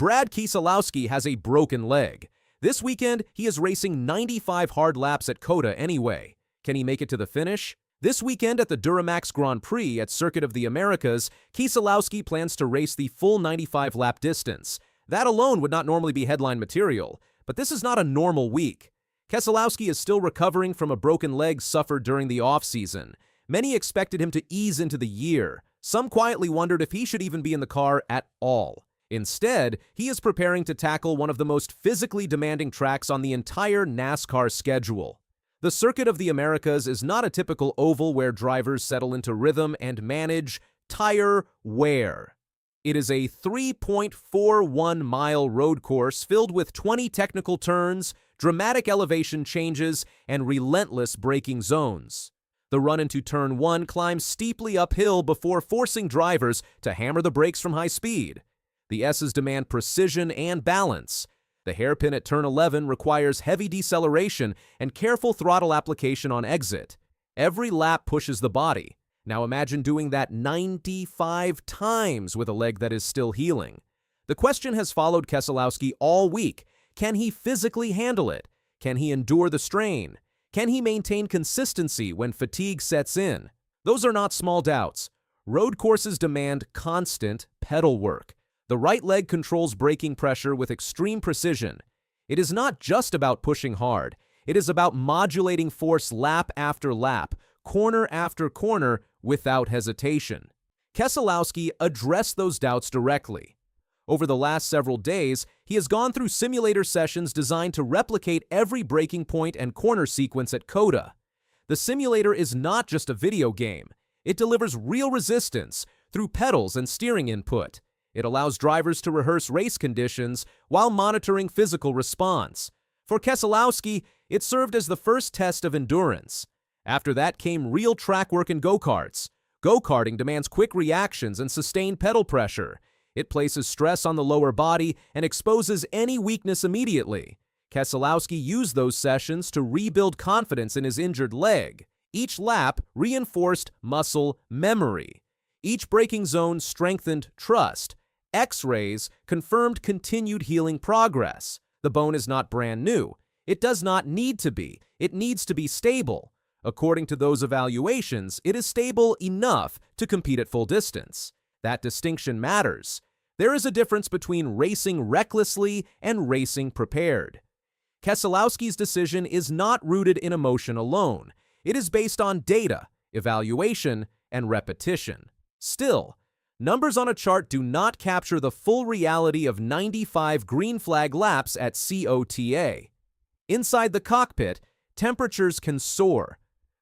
Brad Keselowski has a broken leg. This weekend, he is racing 95 hard laps at COTA anyway. Can he make it to the finish? This weekend at the DuraMax Grand Prix at Circuit of the Americas, Keselowski plans to race the full 95-lap distance. That alone would not normally be headline material, but this is not a normal week. Keselowski is still recovering from a broken leg suffered during the off-season. Many expected him to ease into the year. Some quietly wondered if he should even be in the car at all. Instead, he is preparing to tackle one of the most physically demanding tracks on the entire NASCAR schedule. The Circuit of the Americas is not a typical oval where drivers settle into rhythm and manage tire wear. It is a 3.41-mile road course filled with 20 technical turns, dramatic elevation changes, and relentless braking zones. The run into Turn 1 climbs steeply uphill before forcing drivers to hammer the brakes from high speed. The S's demand precision and balance. The hairpin at Turn 11 requires heavy deceleration and careful throttle application on exit. Every lap pushes the body. Now imagine doing that 95 times with a leg that is still healing. The question has followed Keselowski all week. Can he physically handle it? Can he endure the strain? Can he maintain consistency when fatigue sets in? Those are not small doubts. Road courses demand constant pedal work. The right leg controls braking pressure with extreme precision. It is not just about pushing hard. It is about modulating force lap after lap, corner after corner, without hesitation. Keselowski addressed those doubts directly. Over the last several days, he has gone through simulator sessions designed to replicate every braking point and corner sequence at COTA. The simulator is not just a video game. It delivers real resistance through pedals and steering input. It allows drivers to rehearse race conditions while monitoring physical response. For Keselowski, it served as the first test of endurance. After that came real track work in go-karts. Go-karting demands quick reactions and sustained pedal pressure. It places stress on the lower body and exposes any weakness immediately. Keselowski used those sessions to rebuild confidence in his injured leg. Each lap reinforced muscle memory. Each braking zone strengthened trust. X-rays confirmed continued healing progress. The bone is not brand new. It does not need to be. It needs to be stable. According to those evaluations, it is stable enough to compete at full distance. That distinction matters. There is a difference between racing recklessly and racing prepared. Keselowski's decision is not rooted in emotion alone. It is based on data, evaluation, and repetition. Still, numbers on a chart do not capture the full reality of 95 green flag laps at COTA. Inside the cockpit, temperatures can soar.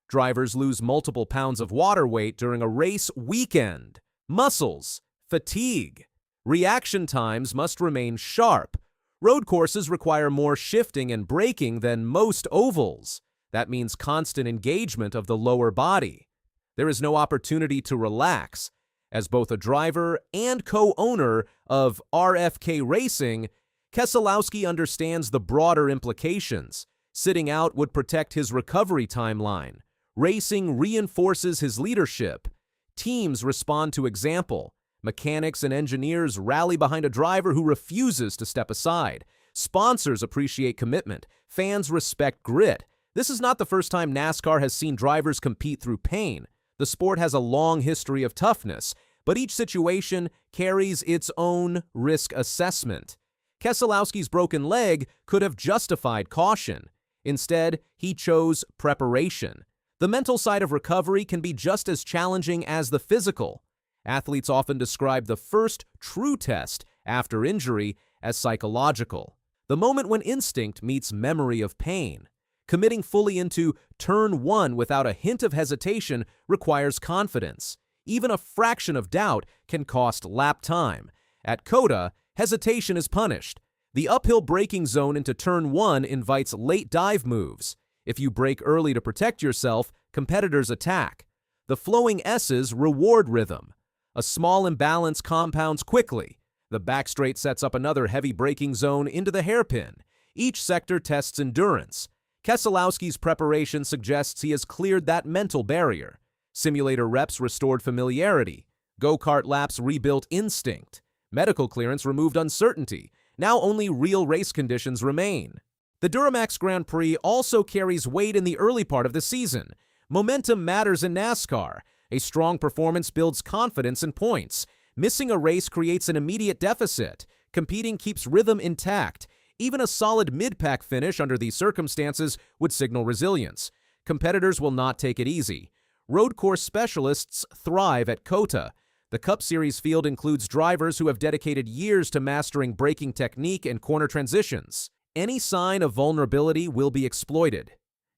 Drivers lose multiple pounds of water weight during a race weekend. Muscles, fatigue. Reaction times must remain sharp. Road courses require more shifting and braking than most ovals. That means constant engagement of the lower body. There is no opportunity to relax. As both a driver and co-owner of RFK Racing, Keselowski understands the broader implications. Sitting out would protect his recovery timeline. Racing reinforces his leadership. Teams respond to example. Mechanics and engineers rally behind a driver who refuses to step aside. Sponsors appreciate commitment. Fans respect grit. This is not the first time NASCAR has seen drivers compete through pain. The sport has a long history of toughness, but each situation carries its own risk assessment. Keselowski's broken leg could have justified caution. Instead, he chose preparation. The mental side of recovery can be just as challenging as the physical. Athletes often describe the first true test after injury as psychological, the moment when instinct meets memory of pain. Committing fully into Turn 1 without a hint of hesitation requires confidence. Even a fraction of doubt can cost lap time. At COTA, hesitation is punished. The uphill braking zone into Turn 1 invites late dive moves. If you brake early to protect yourself, competitors attack. The flowing S's reward rhythm. A small imbalance compounds quickly. The backstraight sets up another heavy braking zone into the hairpin. Each sector tests endurance. Keselowski's preparation suggests he has cleared that mental barrier. Simulator reps restored familiarity. Go-kart laps rebuilt instinct. Medical clearance removed uncertainty. Now only real race conditions remain. The DuraMax Grand Prix also carries weight in the early part of the season. Momentum matters in NASCAR. A strong performance builds confidence and points. Missing a race creates an immediate deficit. Competing keeps rhythm intact. Even a solid mid-pack finish under these circumstances would signal resilience. Competitors will not take it easy. Road course specialists thrive at COTA. The Cup Series field includes drivers who have dedicated years to mastering braking technique and corner transitions. Any sign of vulnerability will be exploited.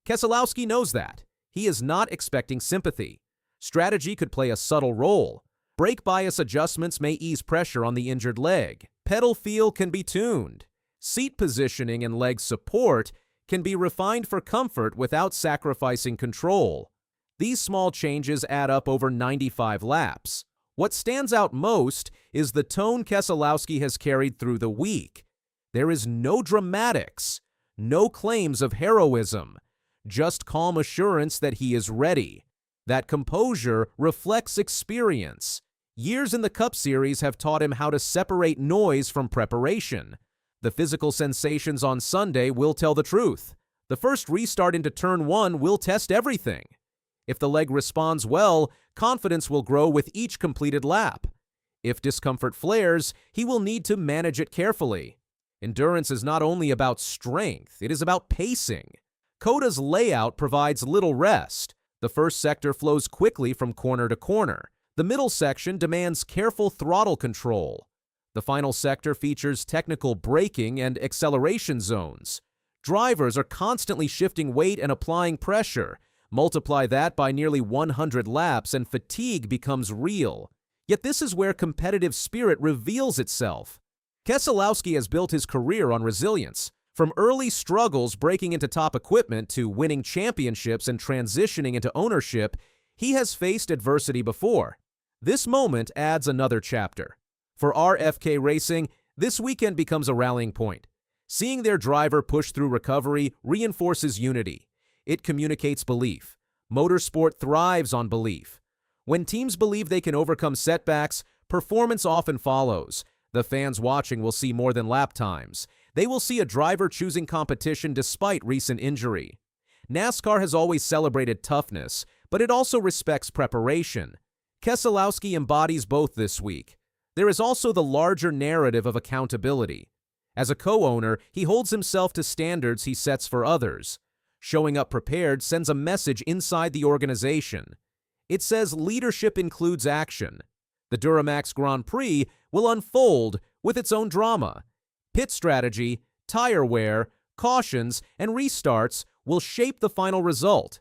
Keselowski knows that. He is not expecting sympathy. Strategy could play a subtle role. Brake bias adjustments may ease pressure on the injured leg. Pedal feel can be tuned. Seat positioning and leg support can be refined for comfort without sacrificing control. These small changes add up over 95 laps. What stands out most is the tone Keselowski has carried through the week. There is no dramatics, no claims of heroism, just calm assurance that he is ready. That composure reflects experience. Years in the Cup Series have taught him how to separate noise from preparation. The physical sensations on Sunday will tell the truth. The first restart into Turn 1 will test everything. If the leg responds well, confidence will grow with each completed lap. If discomfort flares, he will need to manage it carefully. Endurance is not only about strength, it is about pacing. COTA's layout provides little rest. The first sector flows quickly from corner to corner. The middle section demands careful throttle control. The final sector features technical braking and acceleration zones. Drivers are constantly shifting weight and applying pressure. Multiply that by nearly 100 laps and fatigue becomes real. Yet this is where competitive spirit reveals itself. Keselowski has built his career on resilience. From early struggles breaking into top equipment to winning championships and transitioning into ownership, he has faced adversity before. This moment adds another chapter. For RFK Racing, this weekend becomes a rallying point. Seeing their driver push through recovery reinforces unity. It communicates belief. Motorsport thrives on belief. When teams believe they can overcome setbacks, performance often follows. The fans watching will see more than lap times. They will see a driver choosing competition despite recent injury. NASCAR has always celebrated toughness, but it also respects preparation. Keselowski embodies both this week. There is also the larger narrative of accountability. As a co-owner, he holds himself to standards he sets for others. Showing up prepared sends a message inside the organization. It says leadership includes action. The DuraMax Grand Prix will unfold with its own drama. Pit strategy, tire wear, cautions, and restarts will shape the final result.